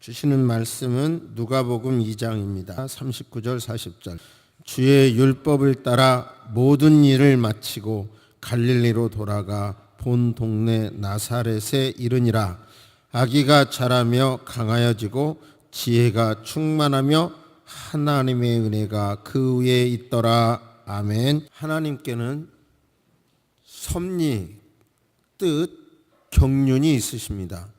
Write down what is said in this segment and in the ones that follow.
주시는 말씀은 누가복음 2장입니다. 39절 40절. 주의 율법을 따라 모든 일을 마치고 갈릴리로 돌아가 본 동네 나사렛에 이르니라. 아기가 자라며 강하여지고 지혜가 충만하며 하나님의 은혜가 그 위에 있더라. 아멘. 하나님께는 섭리, 뜻, 경륜이 있으십니다.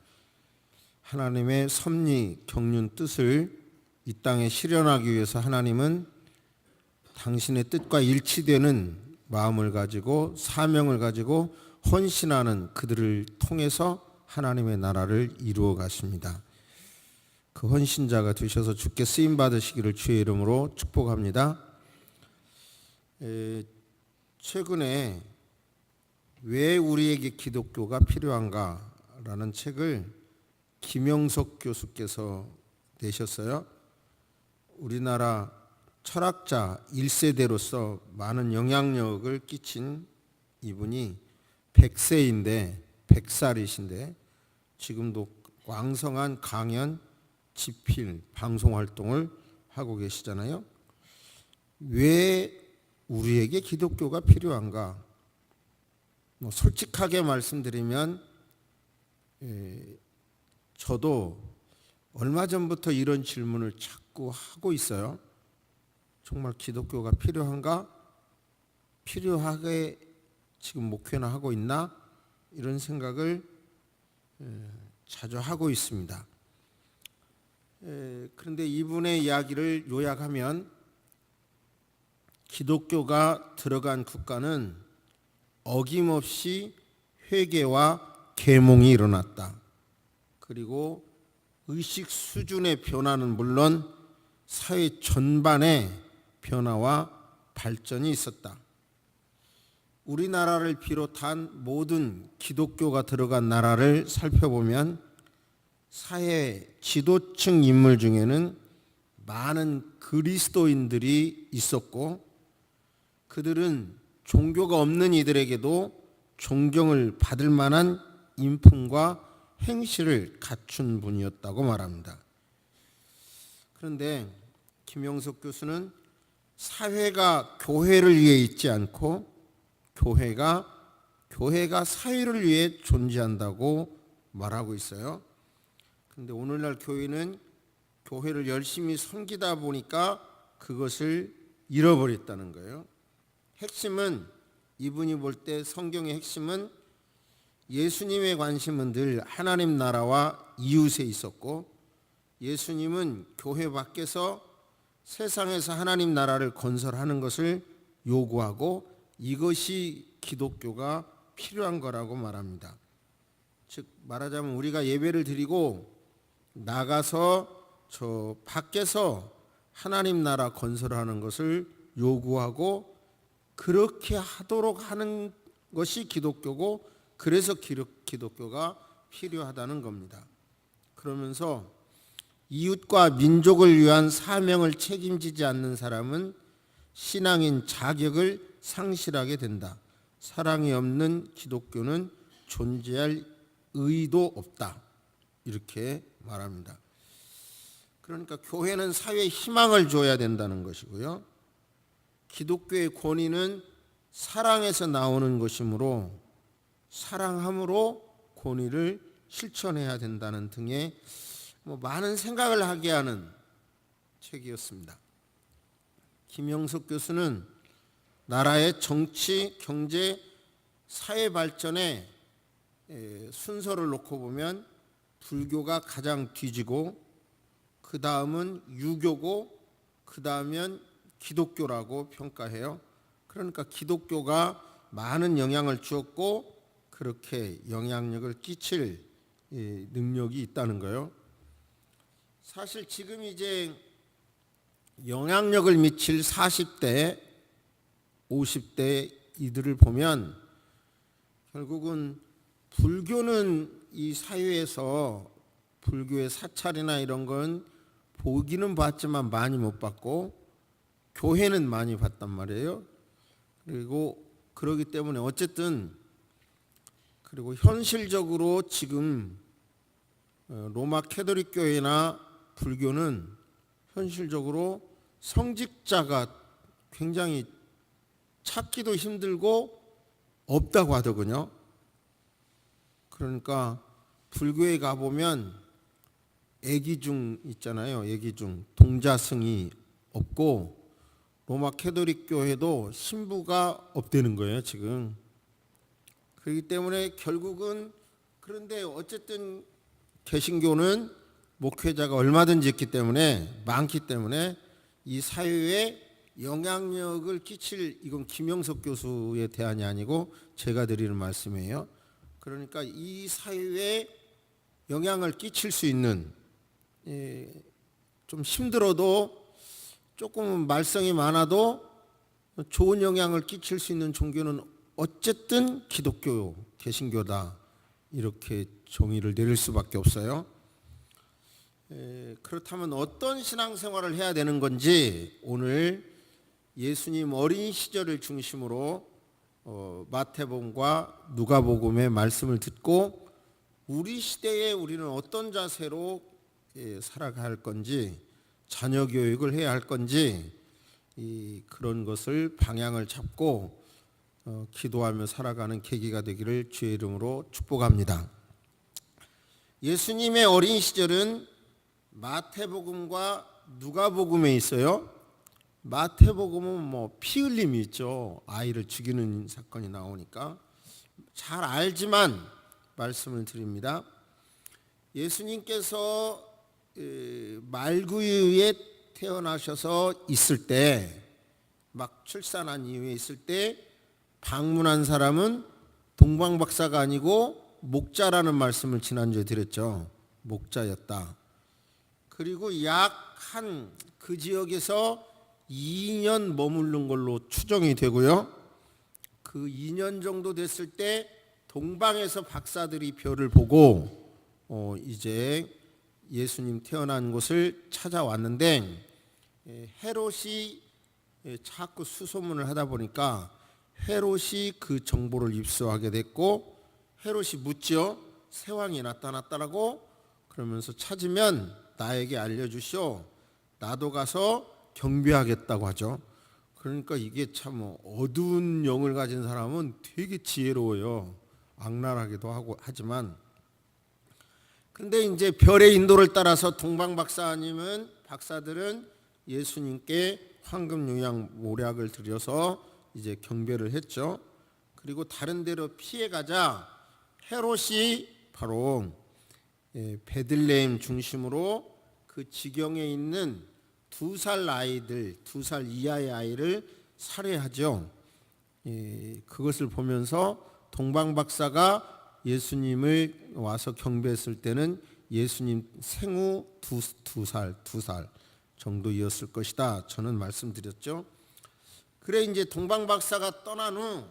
하나님의 섭리, 경륜, 뜻을 이 땅에 실현하기 위해서 하나님은 당신의 뜻과 일치되는 마음을 가지고 사명을 가지고 헌신하는 그들을 통해서 하나님의 나라를 이루어 가십니다. 그 헌신자가 되셔서 주께 쓰임 받으시기를 주의 이름으로 축복합니다. 최근에 왜 우리에게 기독교가 필요한가라는 책을 김영석 교수께서 내셨어요. 우리나라 철학자 1세대로서 많은 영향력을 끼친 이분이 100살이신데 지금도 왕성한 강연, 집필, 방송 활동을 하고 계시잖아요. 왜 우리에게 기독교가 필요한가? 솔직하게 말씀드리면 저도 얼마 전부터 이런 질문을 자꾸 하고 있어요. 정말 기독교가 필요한가? 필요하게 지금 목회나 하고 있나? 이런 생각을 자주 하고 있습니다. 그런데 이분의 이야기를 요약하면 기독교가 들어간 국가는 어김없이 회개와 계몽이 일어났다. 그리고 의식 수준의 변화는 물론 사회 전반의 변화와 발전이 있었다. 우리나라를 비롯한 모든 기독교가 들어간 나라를 살펴보면 사회 지도층 인물 중에는 많은 그리스도인들이 있었고 그들은 종교가 없는 이들에게도 존경을 받을 만한 인품과 행실을 갖춘 분이었다고 말합니다. 그런데 김영석 교수는 사회가 교회를 위해 있지 않고 교회가 사회를 위해 존재한다고 말하고 있어요. 그런데 오늘날 교회는 교회를 열심히 섬기다 보니까 그것을 잃어버렸다는 거예요. 핵심은 이분이 볼 때 성경의 핵심은 예수님의 관심은 늘 하나님 나라와 이웃에 있었고 예수님은 교회 밖에서 세상에서 하나님 나라를 건설하는 것을 요구하고 이것이 기독교가 필요한 거라고 말합니다. 즉 말하자면 우리가 예배를 드리고 나가서 저 밖에서 하나님 나라 건설하는 것을 요구하고 그렇게 하도록 하는 것이 기독교고 그래서 기독교가 필요하다는 겁니다. 그러면서 이웃과 민족을 위한 사명을 책임지지 않는 사람은 신앙인 자격을 상실하게 된다. 사랑이 없는 기독교는 존재할 의도 없다. 이렇게 말합니다. 그러니까 교회는 사회에 희망을 줘야 된다는 것이고요. 기독교의 권위는 사랑에서 나오는 것이므로 사랑함으로 권위를 실천해야 된다는 등의 많은 생각을 하게 하는 책이었습니다. 김영석 교수는 나라의 정치, 경제, 사회 발전의 순서를 놓고 보면 불교가 가장 뒤지고 그 다음은 유교고 그 다음은 기독교라고 평가해요. 그러니까 기독교가 많은 영향을 주었고 그렇게 영향력을 끼칠 능력이 있다는 거예요. 사실 지금 이제 영향력을 미칠 40대, 50대 이들을 보면 결국은 불교는 이 사회에서 불교의 사찰이나 이런 건 보기는 봤지만 많이 못 봤고 교회는 많이 봤단 말이에요. 그리고 그러기 때문에 어쨌든 그리고 현실적으로 지금 로마 캐톨릭 교회나 불교는 현실적으로 성직자가 굉장히 찾기도 힘들고 없다고 하더군요. 그러니까 불교에 가보면 애기중 있잖아요. 애기중 동자승이 없고 로마 캐톨릭 교회도 신부가 없다는 거예요 지금. 그렇기 때문에 결국은, 그런데 어쨌든 개신교는 목회자가 얼마든지 있기 때문에, 많기 때문에 이 사회에 영향력을 끼칠, 이건 김영석 교수의 대안이 아니고 제가 드리는 말씀이에요. 그러니까 이 사회에 영향을 끼칠 수 있는, 좀 힘들어도 조금 말썽이 많아도 좋은 영향을 끼칠 수 있는 종교는 어쨌든 기독교, 개신교다, 이렇게 정의를 내릴 수밖에 없어요. 그렇다면 어떤 신앙생활을 해야 되는 건지 오늘 예수님 어린 시절을 중심으로 마태복음과 누가복음의 말씀을 듣고 우리 시대에 우리는 어떤 자세로 살아가야 할 건지, 자녀 교육을 해야 할 건지, 그런 것을 방향을 잡고 기도하며 살아가는 계기가 되기를 주의 이름으로 축복합니다. 예수님의 어린 시절은 마태복음과 누가복음에 있어요. 마태복음은 피 흘림이 있죠. 아이를 죽이는 사건이 나오니까 잘 알지만 말씀을 드립니다. 예수님께서 말구유에 태어나셔서 있을 때, 막 출산한 이후에 있을 때 방문한 사람은 동방박사가 아니고 목자라는 말씀을 지난주에 드렸죠. 목자였다. 그리고 약 그 지역에서 2년 머무른 걸로 추정이 되고요. 그 2년 정도 됐을 때 동방에서 박사들이 별을 보고 이제 예수님 태어난 곳을 찾아왔는데, 헤롯이 자꾸 수소문을 하다 보니까 헤롯이 그 정보를 입수하게 됐고, 헤롯이 묻죠. 새왕이 나타났다라고. 그러면서 찾으면 나에게 알려주시오. 나도 가서 경배하겠다고 하죠. 그러니까 이게 참 어두운 영을 가진 사람은 되게 지혜로워요. 악랄하기도 하고 하지만, 근데 이제 별의 인도를 따라서 박사들은 예수님께 황금 유향 모략을 드려서 이제 경배를 했죠. 그리고 다른 데로 피해가자 헤롯이 바로 베들레헴 중심으로 그 지경에 있는 2살 아이들, 2살 이하의 아이를 살해하죠. 그것을 보면서 동방박사가 예수님을 와서 경배했을 때는 예수님 생후 2살 정도였을 것이다. 저는 말씀드렸죠. 그래 이제 동방박사가 떠난 후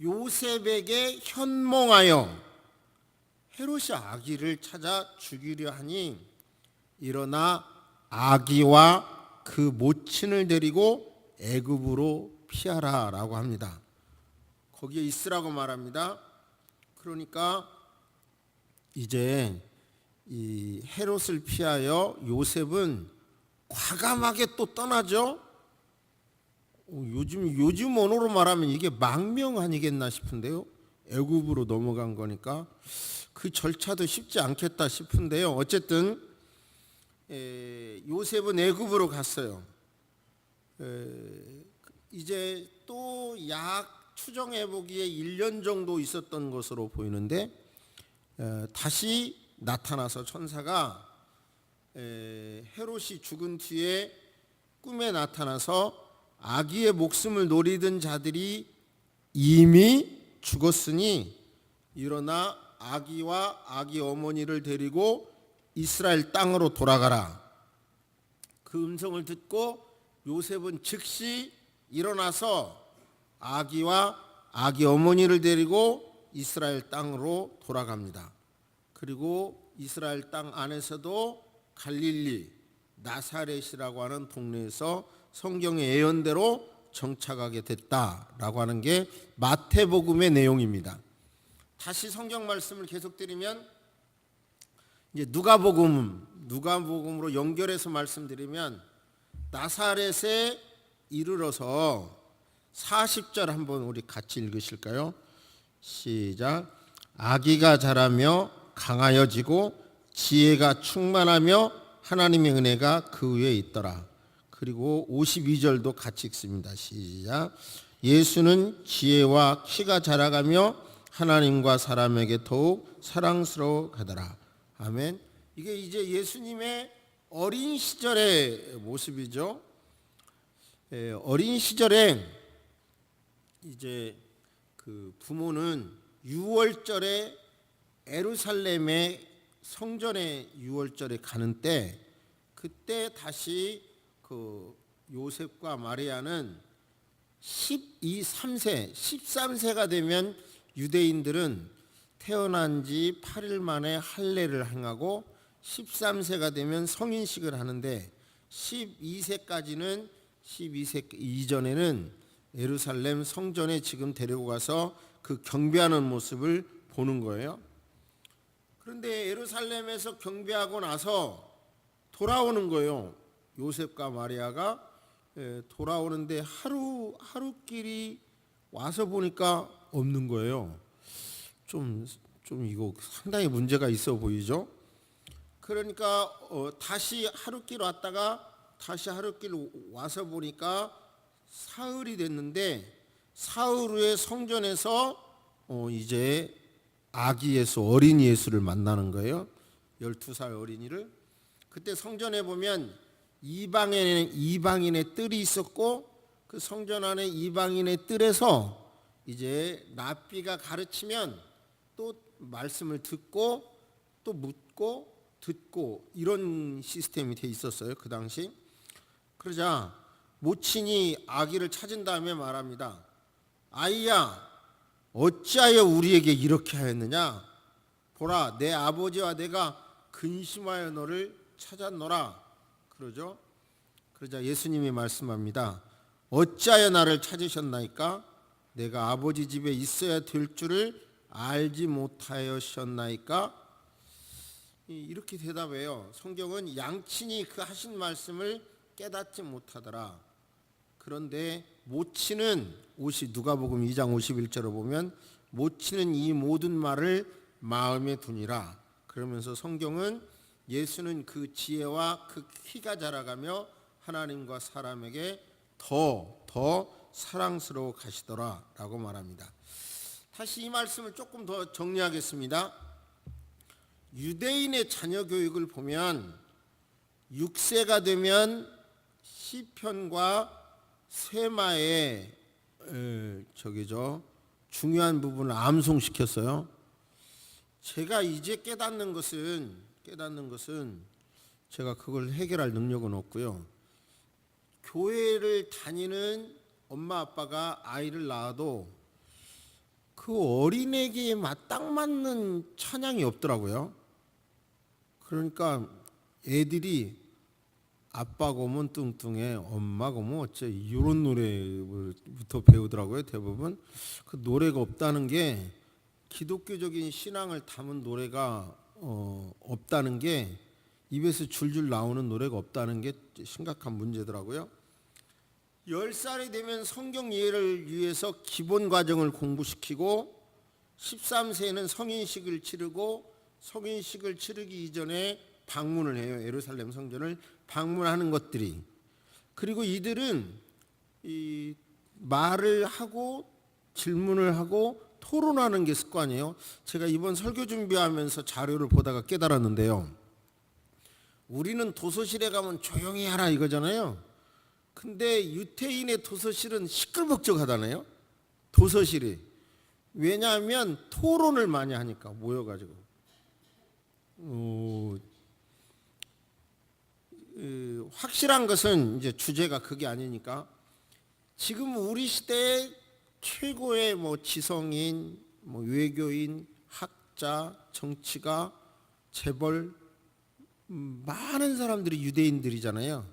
요셉에게 현몽하여 헤롯이 아기를 찾아 죽이려 하니 일어나 아기와 그 모친을 데리고 애굽으로 피하라라고 합니다. 거기에 있으라고 말합니다. 그러니까 이제 이 헤롯을 피하여 요셉은 과감하게 또 떠나죠. 요즘 언어로 말하면 이게 망명 아니겠나 싶은데요. 애굽으로 넘어간 거니까 그 절차도 쉽지 않겠다 싶은데요. 어쨌든 요셉은 애굽으로 갔어요. 이제 또 약 추정해 보기에 1년 정도 있었던 것으로 보이는데, 다시 나타나서 천사가 헤롯이 죽은 뒤에 꿈에 나타나서 아기의 목숨을 노리던 자들이 이미 죽었으니 일어나 아기와 아기 어머니를 데리고 이스라엘 땅으로 돌아가라. 그 음성을 듣고 요셉은 즉시 일어나서 아기와 아기 어머니를 데리고 이스라엘 땅으로 돌아갑니다. 그리고 이스라엘 땅 안에서도 갈릴리 나사렛이라고 하는 동네에서 성경의 예언대로 정착하게 됐다라고 하는 게 마태복음의 내용입니다. 다시 성경 말씀을 계속 드리면 이제 누가복음으로 연결해서 말씀드리면 나사렛에 이르러서 40절 한번 우리 같이 읽으실까요? 시작. 아기가 자라며 강하여지고 지혜가 충만하며 하나님의 은혜가 그 위에 있더라. 그리고 52절도 같이 읽습니다. 시작. 예수는 지혜와 키가 자라가며 하나님과 사람에게 더욱 사랑스러워 가더라. 아멘. 이게 이제 예수님의 어린 시절의 모습이죠. 어린 시절에 이제 그 부모는 유월절에 예루살렘의 성전에 유월절에 가는 때, 그때 다시 그 요셉과 마리아는 13세가 되면 유대인들은 태어난 지 8일 만에 할례를 행하고 13세가 되면 성인식을 하는데 12세까지는 12세 이전에는 예루살렘 성전에 지금 데리고 가서 그 경배하는 모습을 보는 거예요. 그런데 예루살렘에서 경배하고 나서 돌아오는 거예요. 요셉과 마리아가 돌아오는데 하루끼리 와서 보니까 없는 거예요. 좀 이거 상당히 문제가 있어 보이죠. 그러니까 다시 하루길 왔다가 다시 하루길 와서 보니까 사흘이 됐는데, 사흘 후에 성전에서 이제 아기 예수, 어린 예수를 만나는 거예요. 12살 어린이를. 그때 성전에 보면 이방인의 뜰이 있었고, 그 성전 안에 이방인의 뜰에서 이제 랍비가 가르치면 또 말씀을 듣고 또 묻고 듣고, 이런 시스템이 돼 있었어요, 그 당시. 그러자 모친이 아기를 찾은 다음에 말합니다. 아이야, 어찌하여 우리에게 이렇게 하였느냐? 보라, 내 아버지와 내가 근심하여 너를 찾았노라. 그러죠. 그러자 예수님이 말씀합니다. 어찌하여 나를 찾으셨나이까? 내가 아버지 집에 있어야 될 줄을 알지 못하였나이까? 이렇게 대답해요. 성경은 양친이 그 하신 말씀을 깨닫지 못하더라. 그런데 모친은 누가복음 2장 51절을 보면 모친은 이 모든 말을 마음에 두니라. 그러면서 성경은 예수는 그 지혜와 그 키가 자라가며 하나님과 사람에게 더 사랑스러워 가시더라 라고 말합니다. 다시 이 말씀을 조금 더 정리하겠습니다. 유대인의 자녀 교육을 보면 6세가 되면 시편과 세마의 중요한 부분을 암송시켰어요. 제가 이제 깨닫는 것은 제가 그걸 해결할 능력은 없고요. 교회를 다니는 엄마 아빠가 아이를 낳아도 그 어린애기에 딱 맞는 찬양이 없더라고요. 그러니까 애들이 아빠가 오면 뚱뚱해, 엄마가 오면 어째, 이런 노래부터 배우더라고요. 대부분 그 노래가 없다는 게, 기독교적인 신앙을 담은 노래가 없다는 게, 입에서 줄줄 나오는 노래가 없다는 게 심각한 문제더라고요. 10살이 되면 성경 이해를 위해서 기본 과정을 공부시키고, 13세는 성인식을 치르고, 성인식을 치르기 이전에 방문을 해요. 예루살렘 성전을 방문하는 것들이. 그리고 이들은 이 말을 하고 질문을 하고 토론하는 게 습관이에요. 제가 이번 설교 준비하면서 자료를 보다가 깨달았는데요. 우리는 도서실에 가면 조용히 하라 이거잖아요. 근데 유태인의 도서실은 시끌벅적하다네요. 도서실이. 왜냐하면 토론을 많이 하니까, 모여가지고. 확실한 것은 이제 주제가 그게 아니니까, 지금 우리 시대의 최고의 지성인, 외교인, 학자, 정치가, 재벌, 많은 사람들이 유대인들이잖아요.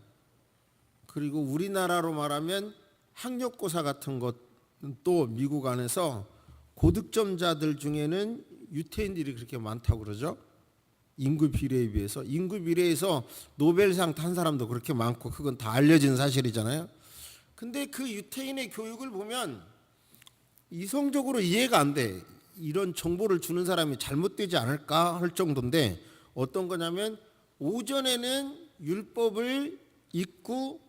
그리고 우리나라로 말하면 학력고사 같은 것도 미국 안에서 고득점자들 중에는 유태인들이 그렇게 많다고 그러죠. 인구 비례에 비해서. 인구 비례에서 노벨상 탄 사람도 그렇게 많고 그건 다 알려진 사실이잖아요. 근데 그 유태인의 교육을 보면 이성적으로 이해가 안 돼. 이런 정보를 주는 사람이 잘못되지 않을까 할 정도인데, 어떤 거냐면 오전에는 율법을 읽고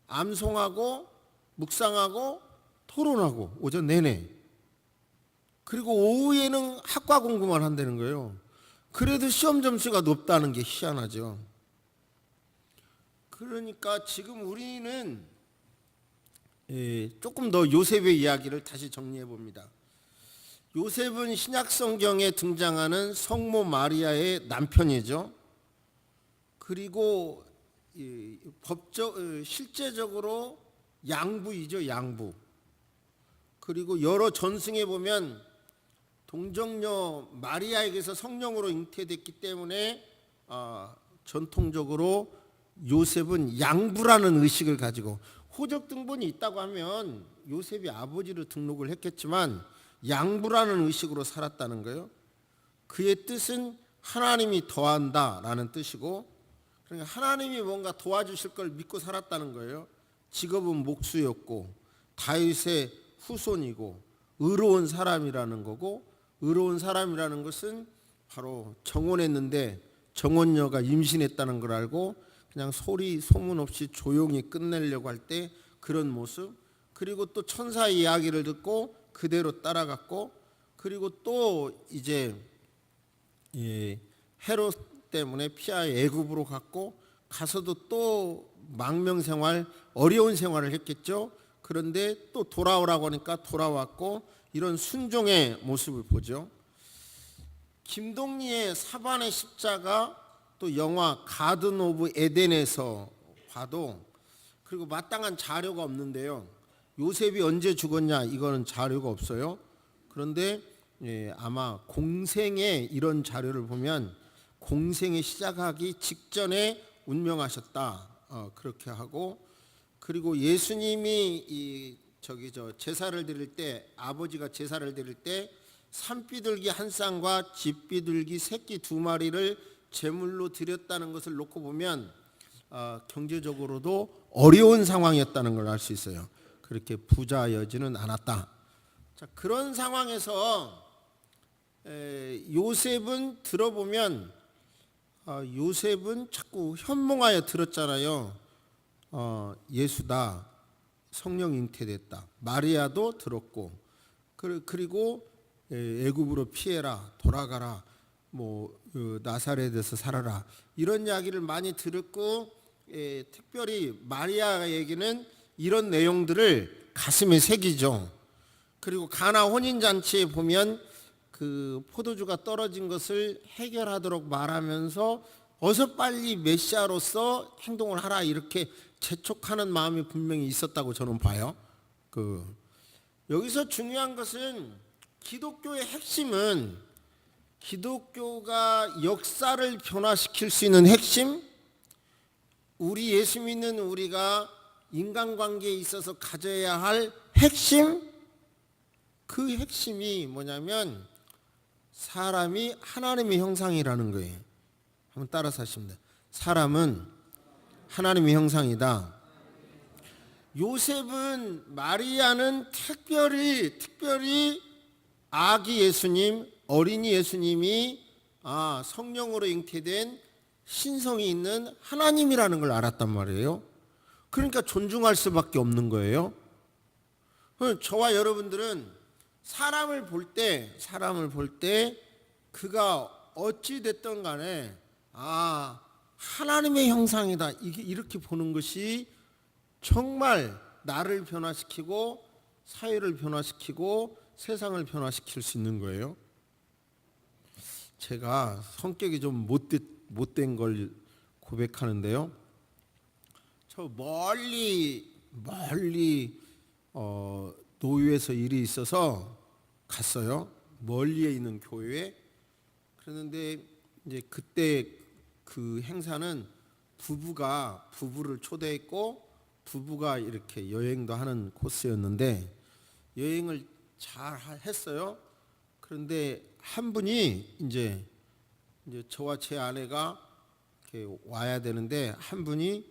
암송하고 묵상하고 토론하고 오전 내내, 그리고 오후에는 학과 공부만 한다는 거예요. 그래도 시험 점수가 높다는 게 희한하죠. 그러니까 지금 우리는 조금 더 요셉의 이야기를 다시 정리해 봅니다. 요셉은 신약 성경에 등장하는 성모 마리아의 남편이죠. 그리고 실제적으로 양부이죠, 양부. 그리고 여러 전승에 보면 동정녀 마리아에게서 성령으로 잉태됐기 때문에 전통적으로 요셉은 양부라는 의식을 가지고, 호적 등본이 있다고 하면 요셉이 아버지로 등록을 했겠지만 양부라는 의식으로 살았다는 거예요. 그의 뜻은 하나님이 더한다라는 뜻이고, 그러니까 하나님이 뭔가 도와주실 걸 믿고 살았다는 거예요. 직업은 목수였고 다윗의 후손이고 의로운 사람이라는 거고, 의로운 사람이라는 것은 바로 정혼했는데 정혼녀가 임신했다는 걸 알고 그냥 소문 없이 조용히 끝내려고 할 때 그런 모습, 그리고 또 천사 이야기를 듣고 그대로 따라갔고, 그리고 또 이제 헤롯 때문에 피하여 애굽으로 갔고, 가서도 또 망명생활, 어려운 생활을 했겠죠. 그런데 또 돌아오라고 하니까 돌아왔고, 이런 순종의 모습을 보죠. 김동리의 사반의 십자가, 또 영화 가든 오브 에덴에서 봐도, 그리고 마땅한 자료가 없는데요. 요셉이 언제 죽었냐, 이거는 자료가 없어요. 그런데 아마 공생의 이런 자료를 보면 공생이 시작하기 직전에 운명하셨다, 그렇게 하고, 그리고 예수님이 제사를 드릴 때, 아버지가 제사를 드릴 때 산비둘기 한 쌍과 집비둘기 새끼 2마리를 제물로 드렸다는 것을 놓고 보면 경제적으로도 어려운 상황이었다는 걸 알 수 있어요. 그렇게 부자여지는 않았다. 자, 그런 상황에서 요셉은 들어보면 요셉은 자꾸 현몽하여 들었잖아요. 예수다, 성령 잉태됐다. 마리아도 들었고, 그리고 애굽으로 피해라, 돌아가라, 나사렛에서 살아라, 이런 이야기를 많이 들었고, 특별히 마리아에게는 이런 내용들을 가슴에 새기죠. 그리고 가나 혼인잔치에 보면 그 포도주가 떨어진 것을 해결하도록 말하면서 어서 빨리 메시아로서 행동을 하라, 이렇게 재촉하는 마음이 분명히 있었다고 저는 봐요. 여기서 중요한 것은, 기독교의 핵심은, 기독교가 역사를 변화시킬 수 있는 핵심, 우리 예수 믿는 우리가 인간관계에 있어서 가져야 할 핵심, 그 핵심이 뭐냐면 사람이 하나님의 형상이라는 거예요. 한번 따라서 하시면 돼요. 사람은 하나님의 형상이다. 요셉은, 마리아는 특별히 아기 예수님, 어린이 예수님이 성령으로 잉태된 신성이 있는 하나님이라는 걸 알았단 말이에요. 그러니까 존중할 수밖에 없는 거예요. 저와 여러분들은 사람을 볼 때 그가 어찌 됐든 간에 하나님의 형상이다, 이렇게 보는 것이 정말 나를 변화시키고 사회를 변화시키고 세상을 변화시킬 수 있는 거예요. 제가 성격이 좀 못된 걸 고백하는데요. 저 멀리 노유에서 일이 있어서 갔어요. 멀리에 있는 교회에. 그런데 이제 그때 그 행사는 부부를 초대했고, 부부가 이렇게 여행도 하는 코스였는데 여행을 잘 했어요. 그런데 한 분이 이제 이제 저와 제 아내가 이렇게 와야 되는데 한 분이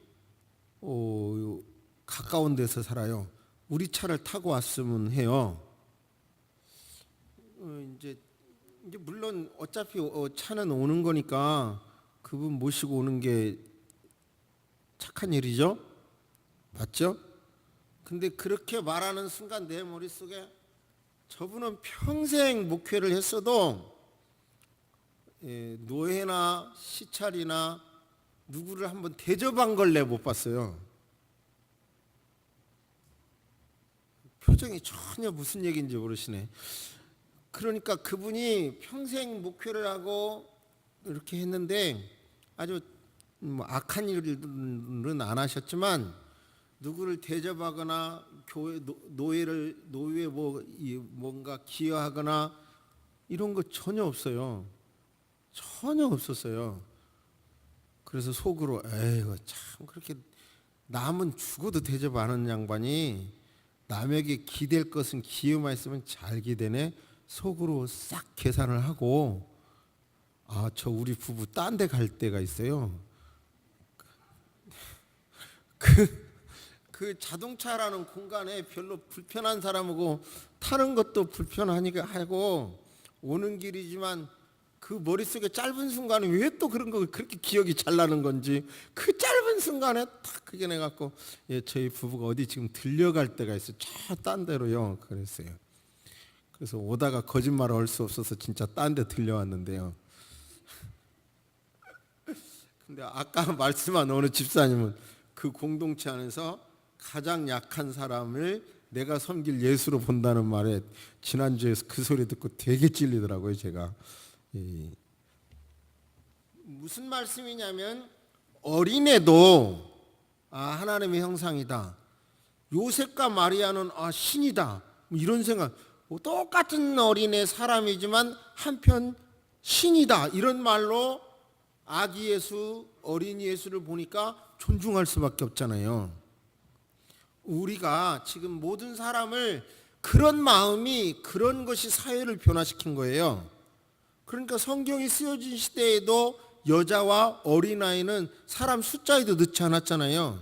가까운 데서 살아요. 우리 차를 타고 왔으면 해요. 이제 물론 어차피 차는 오는 거니까 그분 모시고 오는 게 착한 일이죠. 맞죠? 근데 그렇게 말하는 순간 내 머릿속에 저분은 평생 목회를 했어도 노예나 시찰이나 누구를 한번 대접한 걸 내가 못 봤어요. 표정이 전혀 무슨 얘기인지 모르시네. 그러니까 그분이 평생 목회를 하고 이렇게 했는데 아주 악한 일은 안 하셨지만 누구를 대접하거나 노예에 뭔가 기여하거나 이런 거 전혀 없어요. 전혀 없었어요. 그래서 속으로 에이구 참 그렇게 남은 죽어도 대접 안 하는 양반이 남에게 기댈 것은 기여만 있으면 잘 기대네. 속으로 싹 계산을 하고 저 우리 부부 딴 데 갈 때가 있어요. 그 자동차라는 공간에 별로 불편한 사람하고 타는 것도 불편하니까 하고 오는 길이지만 그 머릿속에 짧은 순간에 왜 또 그런 거 그렇게 기억이 잘 나는 건지 그 짧은 순간에 딱 그게 내갖고 저희 부부가 어디 지금 들려갈 때가 있어요. 저 딴 데로요. 그랬어요. 그래서 오다가 거짓말을 할 수 없어서 진짜 딴 데 들려왔는데요. 근데 아까 말씀한 어느 집사님은 그 공동체 안에서 가장 약한 사람을 내가 섬길 예수로 본다는 말에 지난주에 그 소리 듣고 되게 찔리더라고요. 제가 무슨 말씀이냐면 어린애도 하나님의 형상이다. 요셉과 마리아는 신이다. 이런 생각. 똑같은 어린애 사람이지만 한편 신이다. 이런 말로 아기 예수, 어린이 예수를 보니까 존중할 수밖에 없잖아요. 우리가 지금 모든 사람을 그런 마음이 그런 것이 사회를 변화시킨 거예요. 그러니까 성경이 쓰여진 시대에도 여자와 어린아이는 사람 숫자에도 넣지 않았잖아요.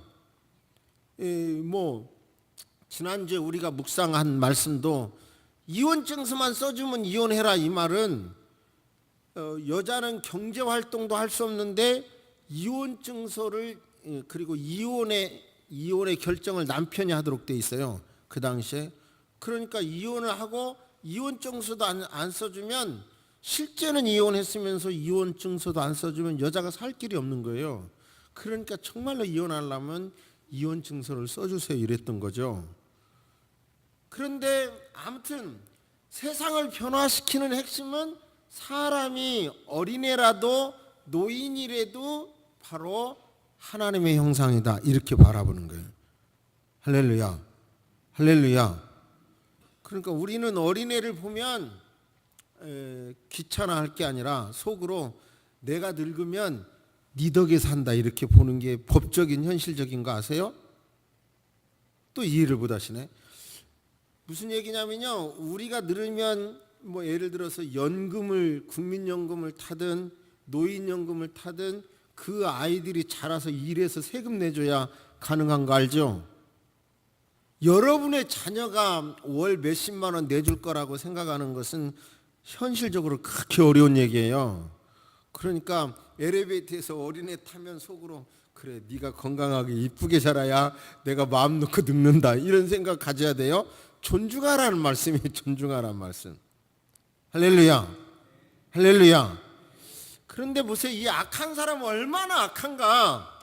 지난주에 우리가 묵상한 말씀도 이혼증서만 써주면 이혼해라 이 말은 여자는 경제활동도 할 수 없는데 이혼증서를 그리고 이혼의 결정을 남편이 하도록 돼 있어요. 그 당시에. 그러니까 이혼을 하고 이혼증서도 안 써주면 실제는 이혼했으면서 이혼증서도 안 써주면 여자가 살 길이 없는 거예요. 그러니까 정말로 이혼하려면 이혼증서를 써주세요 이랬던 거죠. 그런데 아무튼 세상을 변화시키는 핵심은 사람이 어린애라도 노인이라도 바로 하나님의 형상이다 이렇게 바라보는 거예요. 할렐루야. 할렐루야. 그러니까 우리는 어린애를 보면 귀찮아할 게 아니라 속으로 내가 늙으면 네 덕에 산다 이렇게 보는 게 법적인 현실적인 거 아세요? 또 이해를 못 하시네. 무슨 얘기냐면요. 우리가 늙으면 예를 들어서 국민연금을 타든 노인연금을 타든 그 아이들이 자라서 일해서 세금 내줘야 가능한 거 알죠? 여러분의 자녀가 월 몇십만 원 내줄 거라고 생각하는 것은 현실적으로 그렇게 어려운 얘기예요. 그러니까 엘리베이터에서 어린애 타면 속으로 그래 네가 건강하게 이쁘게 자라야 내가 마음 놓고 늙는다 이런 생각 가져야 돼요. 존중하라는 말씀이에요. 존중하라는 말씀. 할렐루야. 할렐루야. 그런데 보세요. 이 악한 사람은 얼마나 악한가.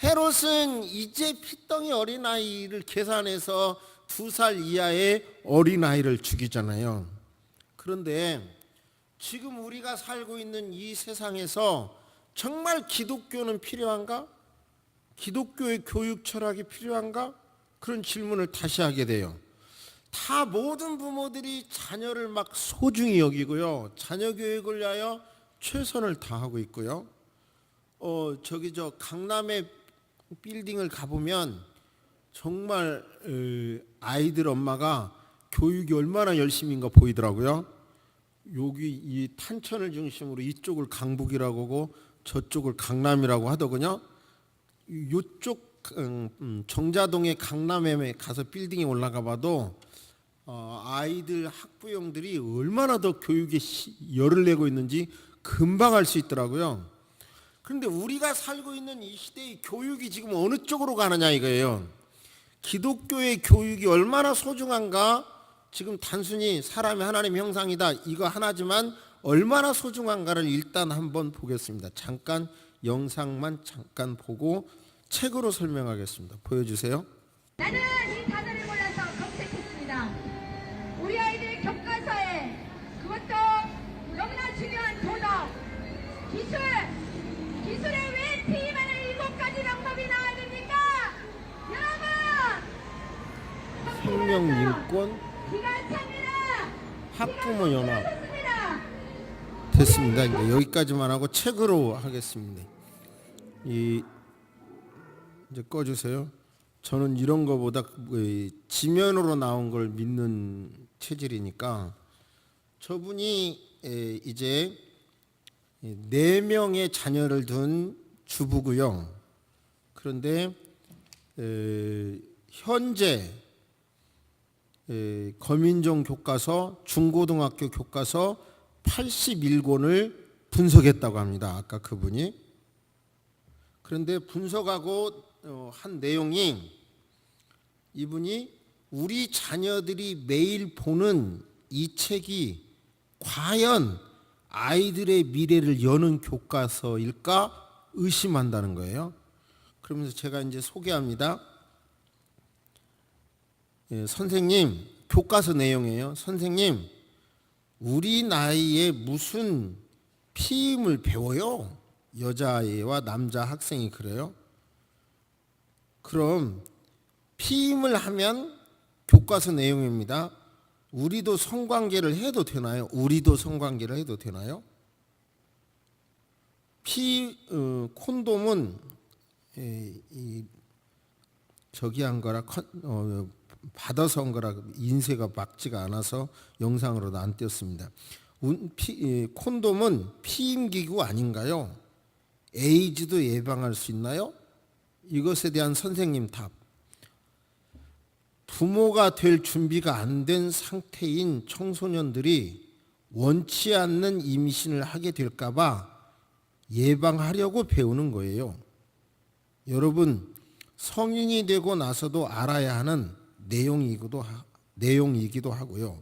헤롯은 이제 피덩이 어린아이를 계산해서 2살 이하의 어린아이를 죽이잖아요. 그런데 지금 우리가 살고 있는 이 세상에서 정말 기독교는 필요한가? 기독교의 교육 철학이 필요한가? 그런 질문을 다시 하게 돼요. 다 모든 부모들이 자녀를 막 소중히 여기고요. 자녀 교육을 위하여 최선을 다하고 있고요. 강남의 빌딩을 가보면 정말 아이들 엄마가 교육이 얼마나 열심인가 보이더라고요. 여기 이 탄천을 중심으로 이쪽을 강북이라고 하고 저쪽을 강남이라고 하더군요. 이쪽 정자동의 강남에 가서 빌딩에 올라가 봐도 아이들 학부형들이 얼마나 더 교육에 열을 내고 있는지 금방 알 수 있더라고요. 그런데 우리가 살고 있는 이 시대의 교육이 지금 어느 쪽으로 가느냐 이거예요. 기독교의 교육이 얼마나 소중한가. 지금 단순히 사람이 하나님의 형상이다 이거 하나지만 얼마나 소중한가를 일단 한번 보겠습니다. 잠깐 영상만 잠깐 보고 책으로 설명하겠습니다. 보여주세요. 나는 이 단어를 몰라서 검색했습니다. 우리 아이들 교과서에 그것도 너무나 중요한 도덕, 기술에 왜 피임하는 7가지 방법이 나와야 됩니까? 여러분! 생명 인권 기관차입니다. 학부모 연합 됐습니다. 이제 여기까지만 하고 책으로 하겠습니다. 이제 꺼주세요. 저는 이런 거보다 지면으로 나온 걸 믿는 체질이니까. 저분이 이제 4명의 자녀를 둔 주부고요. 그런데 현재 거민종 교과서 중고등학교 교과서 81권을 분석했다고 합니다. 아까 그분이. 그런데 분석하고 한 내용이 이분이 우리 자녀들이 매일 보는 이 책이 과연 아이들의 미래를 여는 교과서일까 의심한다는 거예요. 그러면서 제가 이제 소개합니다. 선생님, 교과서 내용이에요. 선생님, 우리 나이에 무슨 피임을 배워요? 여자아이와 남자 학생이 그래요. 그럼 피임을 하면 교과서 내용입니다. 우리도 성관계를 해도 되나요? 우리도 성관계를 해도 되나요? 콘돔은 저기 한 거라 받아서 한 거라 인쇄가 맞지가 않아서 영상으로도 안 띄었습니다. 콘돔은 피임기구 아닌가요? 에이즈도 예방할 수 있나요? 이것에 대한 선생님 답. 부모가 될 준비가 안 된 상태인 청소년들이 원치 않는 임신을 하게 될까 봐 예방하려고 배우는 거예요. 여러분, 성인이 되고 나서도 알아야 하는 내용이기도 하고요.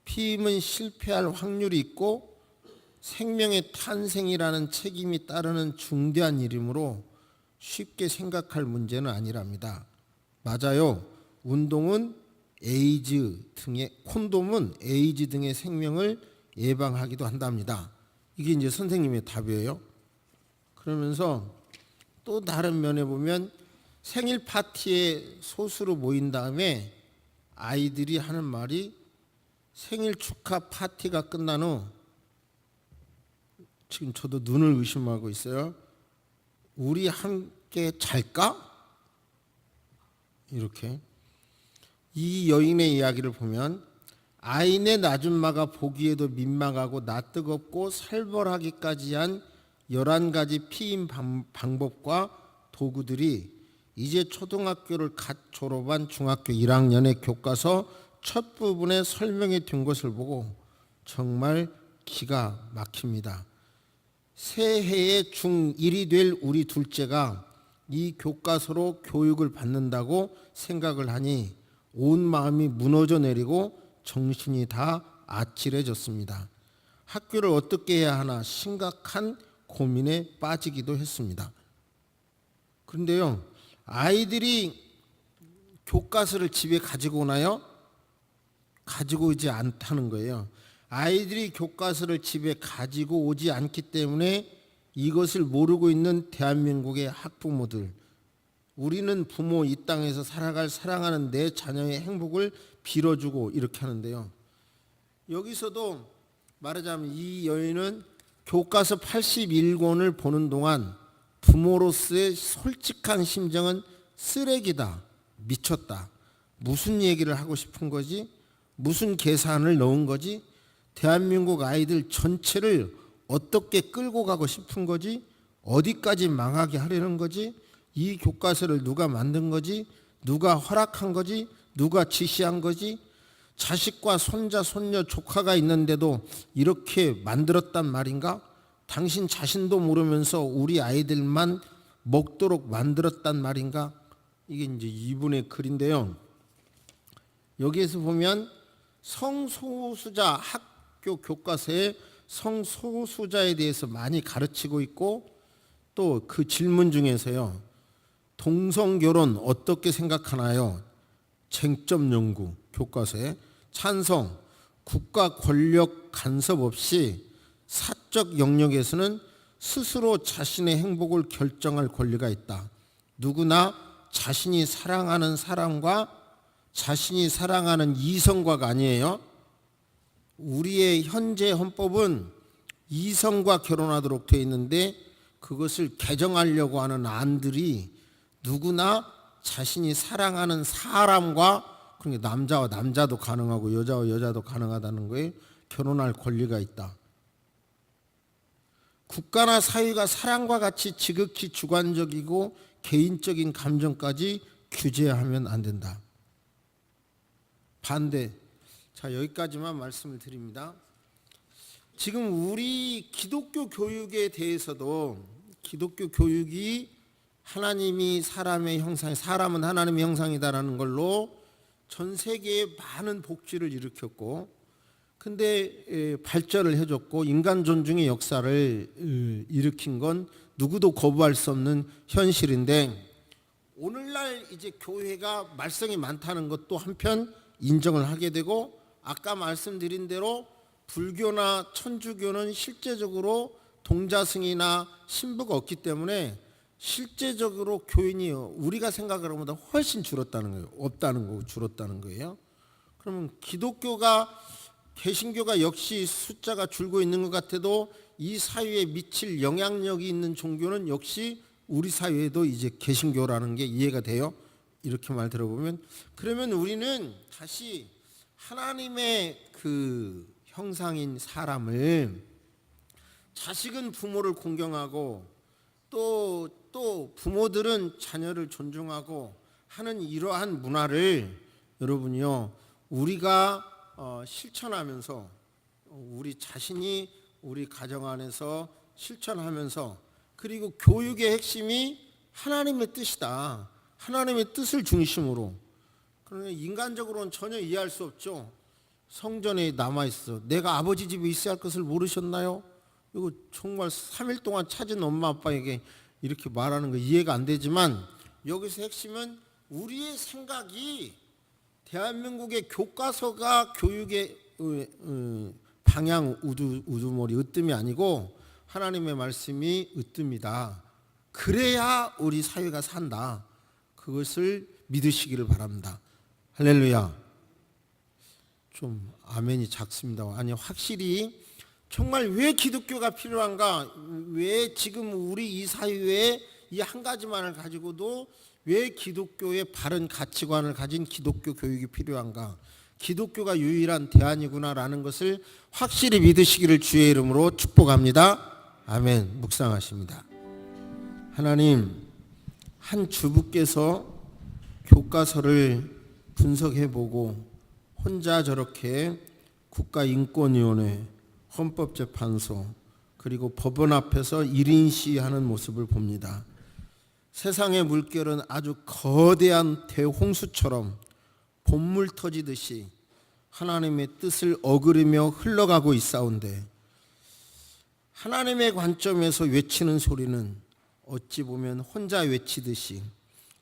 피임은 실패할 확률이 있고 생명의 탄생이라는 책임이 따르는 중대한 일이므로 쉽게 생각할 문제는 아니랍니다. 맞아요. 운동은 콘돔은 에이즈 등의 생명을 예방하기도 한답니다. 이게 이제 선생님의 답이에요. 그러면서 또 다른 면에 보면 생일 파티에 소수로 모인 다음에 아이들이 하는 말이 생일 축하 파티가 끝난 후 지금 저도 눈을 의심하고 있어요. 우리 함께 잘까? 이렇게. 이 여인의 이야기를 보면 아이네 아줌마가 보기에도 민망하고 낯뜨겁고 살벌하기까지 한 11가지 피임 방법과 도구들이 이제 초등학교를 갓 졸업한 중학교 1학년의 교과서 첫 부분에 설명이 된 것을 보고 정말 기가 막힙니다. 새해에 중1이 될 우리 둘째가 이 교과서로 교육을 받는다고 생각을 하니 온 마음이 무너져 내리고 정신이 다 아찔해졌습니다. 학교를 어떻게 해야 하나 심각한 고민에 빠지기도 했습니다. 그런데요, 아이들이 교과서를 집에 가지고 오나요? 가지고 오지 않다는 거예요. 아이들이 교과서를 집에 가지고 오지 않기 때문에 이것을 모르고 있는 대한민국의 학부모들, 우리는 부모 이 땅에서 살아갈 사랑하는 내 자녀의 행복을 빌어주고 이렇게 하는데요. 여기서도 말하자면 이 여인은 교과서 81권을 보는 동안 부모로서의 솔직한 심정은 쓰레기다, 미쳤다. 무슨 얘기를 하고 싶은 거지? 무슨 계산을 넣은 거지? 대한민국 아이들 전체를 어떻게 끌고 가고 싶은 거지? 어디까지 망하게 하려는 거지? 이 교과서를 누가 만든 거지? 누가 허락한 거지? 누가 지시한 거지? 자식과 손자, 손녀, 조카가 있는데도 이렇게 만들었단 말인가? 당신 자신도 모르면서 우리 아이들만 먹도록 만들었단 말인가? 이게 이제 이분의 글인데요. 여기에서 보면 성소수자 학교 교과서에 성소수자에 대해서 많이 가르치고 있고, 또 그 질문 중에서요, 동성결혼 어떻게 생각하나요? 쟁점 연구 교과서에 찬성, 국가 권력 간섭 없이 사적 영역에서는 스스로 자신의 행복을 결정할 권리가 있다. 누구나 자신이 사랑하는 사람과 자신이 사랑하는 이성과가 아니에요. 우리의 현재 헌법은 이성과 결혼하도록 되어 있는데 그것을 개정하려고 하는 안들이 누구나 자신이 사랑하는 사람과, 그러니까 남자와 남자도 가능하고 여자와 여자도 가능하다는 거에 결혼할 권리가 있다. 국가나 사회가 사랑과 같이 지극히 주관적이고 개인적인 감정까지 규제하면 안 된다. 반대. 자, 여기까지만 말씀을 드립니다. 지금 우리 기독교 교육에 대해서도 기독교 교육이 하나님이 사람의 형상, 사람은 하나님의 형상이다라는 걸로 전 세계에 많은 복지를 일으켰고, 근데 발전을 해줬고 인간 존중의 역사를 일으킨 건 누구도 거부할 수 없는 현실인데, 오늘날 이제 교회가 말썽이 많다는 것도 한편 인정을 하게 되고, 아까 말씀드린 대로 불교나 천주교는 실제적으로 동자승이나 신부가 없기 때문에 실제적으로 교인이 우리가 생각하는 것보다 훨씬 줄었다는 거예요. 없다는 거고 줄었다는 거예요. 그러면 기독교가, 개신교가 역시 숫자가 줄고 있는 것 같아도 이 사회에 미칠 영향력이 있는 종교는 역시 우리 사회에도 이제 개신교라는 게 이해가 돼요. 이렇게 말 들어보면, 그러면 우리는 다시 하나님의 그 형상인 사람을, 자식은 부모를 공경하고 또 부모들은 자녀를 존중하고 하는 이러한 문화를 여러분이요, 우리가 실천하면서, 우리 자신이 우리 가정 안에서 실천하면서, 그리고 교육의 핵심이 하나님의 뜻이다. 하나님의 뜻을 중심으로. 그러나 인간적으로는 전혀 이해할 수 없죠. 성전에 남아있어. 내가 아버지 집에 있어야 할 것을 모르셨나요? 이거 정말 3일 동안 찾은 엄마 아빠에게 이렇게 말하는 거 이해가 안 되지만, 여기서 핵심은 우리의 생각이 대한민국의 교과서가 교육의 방향 우두머리 으뜸이 아니고 하나님의 말씀이 으뜸이다. 그래야 우리 사회가 산다. 그것을 믿으시기를 바랍니다. 할렐루야. 좀 아멘이 작습니다. 아니, 확실히 정말 왜 기독교가 필요한가? 왜 지금 우리 이 사회에 이 한 가지만을 가지고도 왜 기독교의 바른 가치관을 가진 기독교 교육이 필요한가? 기독교가 유일한 대안이구나라는 것을 확실히 믿으시기를 주의 이름으로 축복합니다. 아멘. 묵상하십니다. 하나님, 한 주부께서 교과서를 분석해보고 혼자 저렇게 국가인권위원회, 헌법재판소, 그리고 법원 앞에서 1인 시위하는 모습을 봅니다. 세상의 물결은 아주 거대한 대홍수처럼 본물 터지듯이 하나님의 뜻을 어그리며 흘러가고 있사온데, 하나님의 관점에서 외치는 소리는 어찌 보면 혼자 외치듯이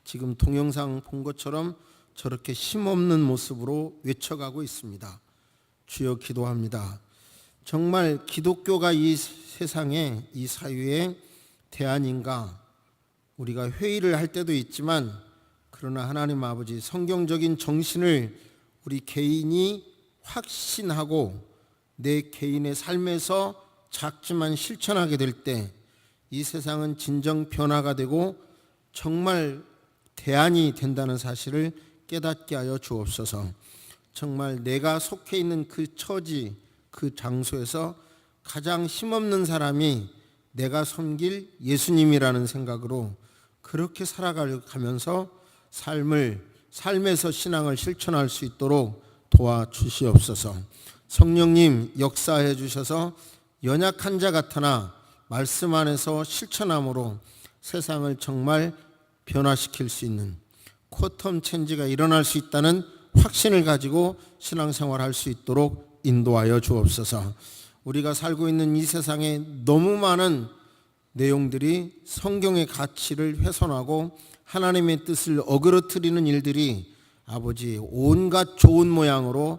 지금 동영상 본 것처럼 저렇게 힘없는 모습으로 외쳐가고 있습니다. 주여, 기도합니다. 정말 기독교가 이 세상에, 이 사회에 대안인가? 우리가 회의를 할 때도 있지만, 그러나 하나님 아버지, 성경적인 정신을 우리 개인이 확신하고 내 개인의 삶에서 작지만 실천하게 될 때 이 세상은 진정 변화가 되고 정말 대안이 된다는 사실을 깨닫게 하여 주옵소서. 정말 내가 속해 있는 그 처지, 그 장소에서 가장 힘없는 사람이 내가 섬길 예수님이라는 생각으로 그렇게 살아가면서 삶에서 신앙을 실천할 수 있도록 도와주시옵소서. 성령님 역사해 주셔서 연약한 자 같으나 말씀 안에서 실천함으로 세상을 정말 변화시킬 수 있는 쿼텀 체인지가 일어날 수 있다는 확신을 가지고 신앙생활할 수 있도록 인도하여 주옵소서. 우리가 살고 있는 이 세상에 너무 많은 내용들이 성경의 가치를 훼손하고 하나님의 뜻을 어그러뜨리는 일들이 아버지 온갖 좋은 모양으로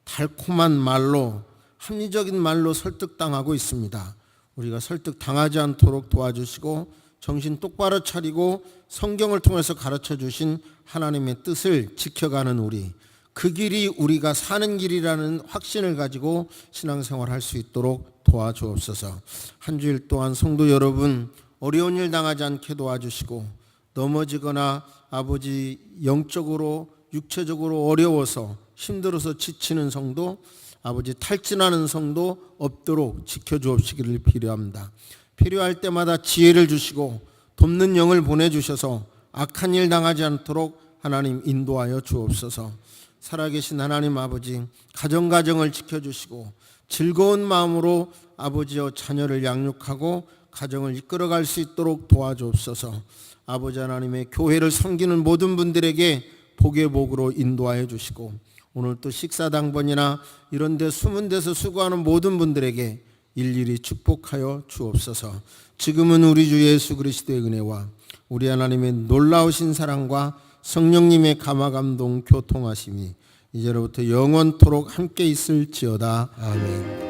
달콤한 말로 합리적인 말로 설득당하고 있습니다. 우리가 설득당하지 않도록 도와주시고 정신 똑바로 차리고 성경을 통해서 가르쳐 주신 하나님의 뜻을 지켜가는 우리, 그 길이 우리가 사는 길이라는 확신을 가지고 신앙생활할 수 있도록 도와주옵소서. 한 주일 동안 성도 여러분 어려운 일 당하지 않게 도와주시고 넘어지거나 아버지 영적으로 육체적으로 어려워서 힘들어서 지치는 성도, 아버지 탈진하는 성도 없도록 지켜주옵시기를 필요합니다. 필요할 때마다 지혜를 주시고 돕는 영을 보내주셔서 악한 일 당하지 않도록 하나님 인도하여 주옵소서. 살아계신 하나님 아버지, 가정을 지켜주시고 즐거운 마음으로 아버지여 자녀를 양육하고 가정을 이끌어갈 수 있도록 도와주옵소서. 아버지 하나님의 교회를 섬기는 모든 분들에게 복의 복으로 인도하여 주시고 오늘 또 식사당번이나 이런 데 숨은 데서 수고하는 모든 분들에게 일일이 축복하여 주옵소서. 지금은 우리 주 예수 그리스도의 은혜와 우리 하나님의 놀라우신 사랑과 성령님의 감화감동 교통하심이 이제로부터 영원토록 함께 있을지어다. 아멘.